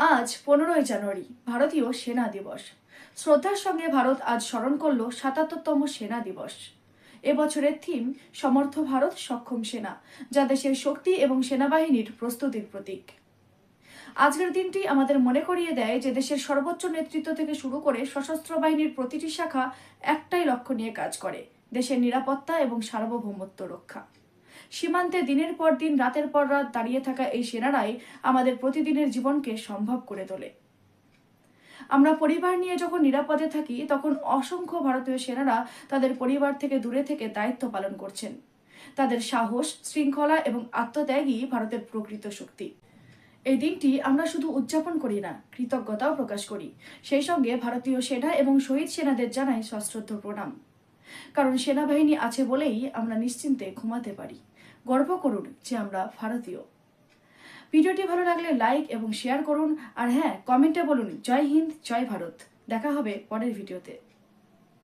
আজ 15ই জানুয়ারি ভারতীয় সেনা দিবস। শ্রদ্ধার সঙ্গে ভারত আজ স্মরণ করল ৭৭তম সেনা দিবস। এবছরের থিম সমর্থ ভারত সক্ষম সেনা, যা দেশের শক্তি এবং সেনাবাহিনীর প্রস্তুতির প্রতীক। আজকের দিনটি আমাদের মনে করিয়ে দেয় যে দেশের সর্বোচ্চ নেতৃত্ব থেকে শুরু করে সশস্ত্র বাহিনীর প্রতিটি শাখা একটাই লক্ষ্য নিয়ে কাজ করে: দেশের নিরাপত্তা এবং সার্বভৌমত্ব রক্ষা। সীমান্তে দিনের পর দিন রাতের পর রাত দাঁড়িয়ে থাকা এই সেনারাই আমাদের প্রতিদিনের জীবনকে সম্ভব করে তোলে। আমরা পরিবার নিয়ে যখন নিরাপদে থাকি, তখন অসংখ্য ভারতীয় সেনারা তাদের পরিবার থেকে দূরে থেকে দায়িত্ব পালন করছেন। তাদের সাহস, শৃঙ্খলা এবং আত্মত্যাগই ভারতের প্রকৃত শক্তি। এই দিনটি আমরা শুধু উদযাপন করি না, কৃতজ্ঞতাও প্রকাশ করি। সেই সঙ্গে ভারতীয় সেনা এবং শহীদ সেনাদের জানাই সশ্রদ্ধ প্রণাম। কারণ সেনাবাহিনী আছে বলেই আমরা নিশ্চিন্তে ঘুমাতে পারি। গর্ব করুন যে আমরা ভারতীয়। ভিডিওটি ভালো লাগলে লাইক এবং শেয়ার করুন, আর হ্যাঁ, কমেন্টে বলুন জয় হিন্দ, জয় ভারত। দেখা হবে পরের ভিডিওতে।